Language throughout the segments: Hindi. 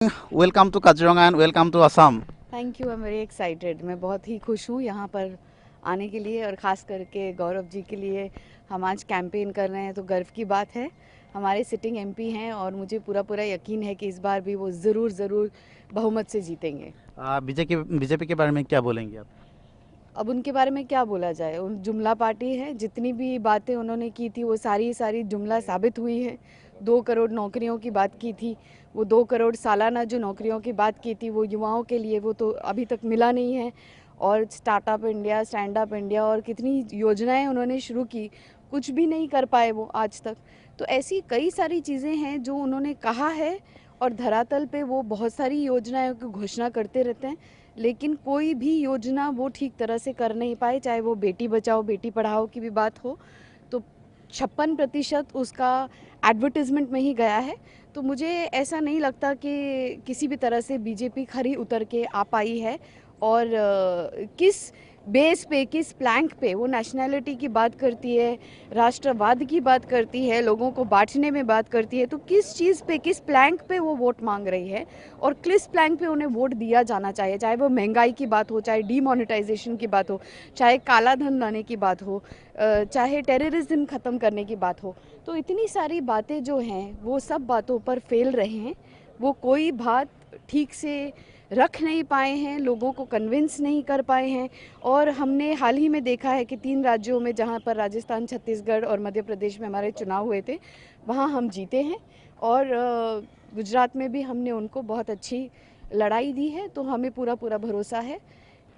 Welcome to Kaziranga and welcome to Assam. Thank you, I am very excited. मैं बहुत ही खुश हूँ यहाँ पर आने के लिए, और ख़ास करके गौरव जी के लिए हम आज कैंपेन कर रहे हैं तो गर्व की बात है। हमारे सिटिंग एमपी हैं और मुझे पूरा पूरा यकीन है कि इस बार भी वो ज़रूर बहुमत से जीतेंगे। बीजेपी के बारे में क्या बोलेंगे आप? अब उनके बारे में क्या बोला जाए, उन जुमला पार्टी है। जितनी भी बातें उन्होंने की थी वो सारी जुमला साबित हुई है। 2 करोड़ नौकरियों की बात की थी, वो 2 करोड़ सालाना जो नौकरियों की बात की थी वो युवाओं के लिए, वो तो अभी तक मिला नहीं है। और startup India, stand up India और कितनी योजनाएं उन्होंने शुरू की, कुछ भी नहीं कर पाए वो आज तक। तो ऐसी कई सारी चीज़ें हैं जो उन्होंने कहा है, और धरातल पे वो बहुत सारी योजनाओं की घोषणा करते रहते हैं, लेकिन कोई भी योजना वो ठीक तरह से कर नहीं पाए। चाहे वो बेटी बचाओ बेटी पढ़ाओ की भी बात हो, तो 56% उसका एडवर्टीजमेंट में ही गया है। तो मुझे ऐसा नहीं लगता कि किसी भी तरह से बीजेपी खरी उतर के आ पाई है। और किस बेस पे, किस प्लैंक पे वो नेशनैलिटी की बात करती है, राष्ट्रवाद की बात करती है, लोगों को बांटने में बात करती है, तो किस चीज़ पे, किस प्लैंक पे वो वोट मांग रही है और किस प्लैंक पे उन्हें वोट दिया जाना चाहिए। चाहे वो महंगाई की बात हो, चाहे डीमोनेटाइजेशन की बात हो, चाहे काला धन लाने की बात हो, चाहे टेररिज्म ख़त्म करने की बात हो। तो इतनी सारी बातें जो हैं वो सब बातों पर फेल रहे हैं। वो कोई बात ठीक से रख नहीं पाए हैं, लोगों को कन्विंस नहीं कर पाए हैं। और हमने हाल ही में देखा है कि 3 राज्यों में, जहां पर राजस्थान, छत्तीसगढ़ और मध्य प्रदेश में हमारे चुनाव हुए थे, वहां हम जीते हैं। और गुजरात में भी हमने उनको बहुत अच्छी लड़ाई दी है। तो हमें पूरा पूरा भरोसा है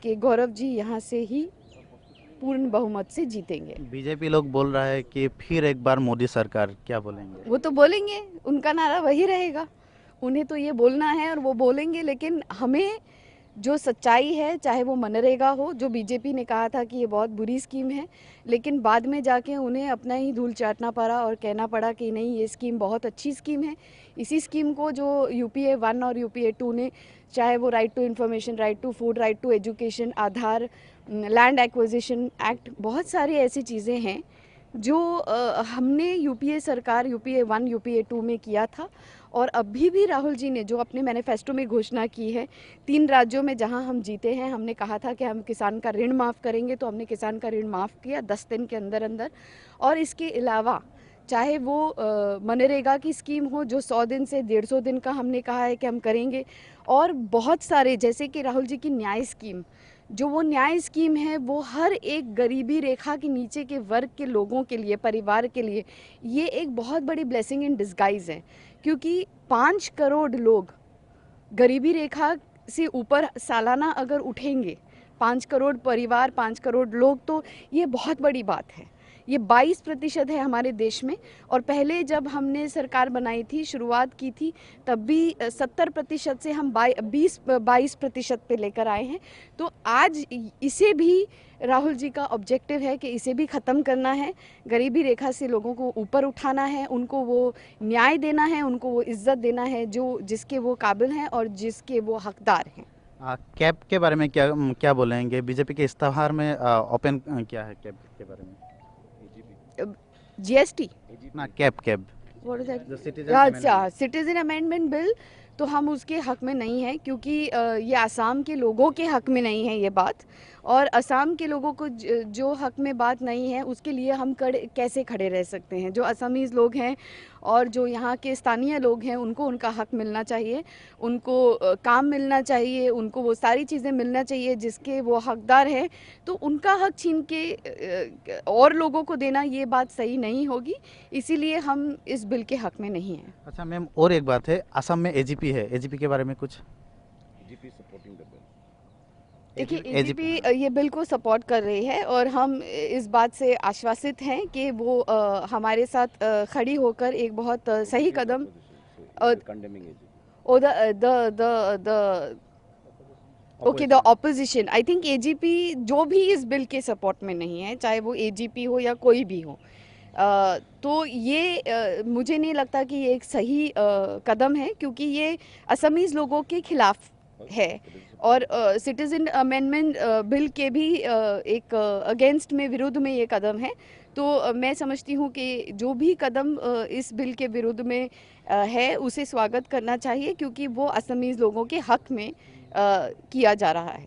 कि गौरव जी यहाँ से ही पूर्ण बहुमत से जीतेंगे। बीजेपी लोग बोल रहा है कि फिर एक बार मोदी सरकार, क्या बोलेंगे? वो तो बोलेंगे, उनका नारा वही रहेगा। उन्हें तो ये बोलना है और वो बोलेंगे, लेकिन हमें जो सच्चाई है, चाहे वो मनरेगा हो, जो बीजेपी ने कहा था कि ये बहुत बुरी स्कीम है, लेकिन बाद में जाके उन्हें अपना ही धूल चाटना पड़ा और कहना पड़ा कि नहीं, ये स्कीम बहुत अच्छी स्कीम है। इसी स्कीम को जो यूपीए 1 और यूपीए 2 ने, चाहे वो right to information, right to food, right to education, Aadhaar, land acquisition act, बहुत सारी ऐसी चीज़ें हैं जो हमने यूपीए सरकार, यूपीए 1, यूपीए 2 में किया था। और अभी भी राहुल जी ने जो अपने मैनिफेस्टो में घोषणा की है, 3 राज्यों में जहां हम जीते हैं, हमने कहा था कि हम किसान का ऋण माफ़ करेंगे, तो हमने किसान का ऋण माफ़ किया 10 दिन के अंदर अंदर। और इसके अलावा चाहे वो मनरेगा की स्कीम हो, जो 100 दिन से 150 दिन का हमने कहा है कि हम करेंगे, और बहुत सारे, जैसे कि राहुल जी की न्याय स्कीम, जो वो न्याय स्कीम है, वो हर एक गरीबी रेखा के नीचे के वर्ग के लोगों के लिए, परिवार के लिए, ये एक बहुत बड़ी ब्लेसिंग इन डिस्गाइज है। क्योंकि 5 करोड़ लोग गरीबी रेखा से ऊपर सालाना अगर उठेंगे, 5 करोड़ परिवार, 5 करोड़ लोग, तो ये बहुत बड़ी बात है। ये 22% है हमारे देश में। और पहले जब हमने सरकार बनाई थी, शुरुआत की थी, तब भी 70% से हम 22% पे लेकर आए हैं। तो आज इसे भी, राहुल जी का ऑब्जेक्टिव है कि इसे भी ख़त्म करना है, गरीबी रेखा से लोगों को ऊपर उठाना है, उनको वो न्याय देना है, उनको वो इज्जत देना है जो जिसके वो काबिल हैं और जिसके वो हकदार हैं। कैब के बारे में क्या क्या बोलेंगे? बीजेपी के इस्तेहार में ओपन क्या है कैब के बारे में? जीएसटी, ना, कैब व्हाट इज जो दैट? सिटीजन अच्छा, सिटीजन अमेंडमेंट बिल, तो हम उसके हक में नहीं है, क्योंकि ये आसाम के लोगों के हक में नहीं है ये बात। और असम के लोगों को जो हक में बात नहीं है, उसके लिए हम कैसे खड़े रह सकते हैं? जो असमीज़ लोग हैं और जो यहाँ के स्थानीय लोग हैं, उनको उनका हक मिलना चाहिए, उनको काम मिलना चाहिए, उनको वो सारी चीज़ें मिलना चाहिए जिसके वो हकदार हैं। तो उनका हक छीन के और लोगों को देना, ये बात सही नहीं होगी। इसीलिए हम इस बिल के हक में नहीं हैं। अच्छा मैम, और एक बात है, असम में एजीपी है, एजीपी के बारे में कुछ? देखिए, एजीपी। एजीपी ये बिल को सपोर्ट कर रही है, और हम इस बात से आश्वासित हैं कि वो हमारे साथ खड़ी होकर एक बहुत सही कदम, और the okay, the opposition, I think AGP जो भी इस बिल के सपोर्ट में नहीं है, चाहे वो एजीपी हो या कोई भी हो, तो ये मुझे नहीं लगता कि ये एक सही कदम है, क्योंकि ये असमीज़ लोगों के खिलाफ है। और सिटीज़न अमेंडमेंट बिल के भी एक अगेंस्ट में, विरुद्ध में ये कदम है। तो मैं समझती हूँ कि जो भी कदम इस बिल के विरुद्ध में है उसे स्वागत करना चाहिए, क्योंकि वो असमीज़ लोगों के हक में किया जा रहा है।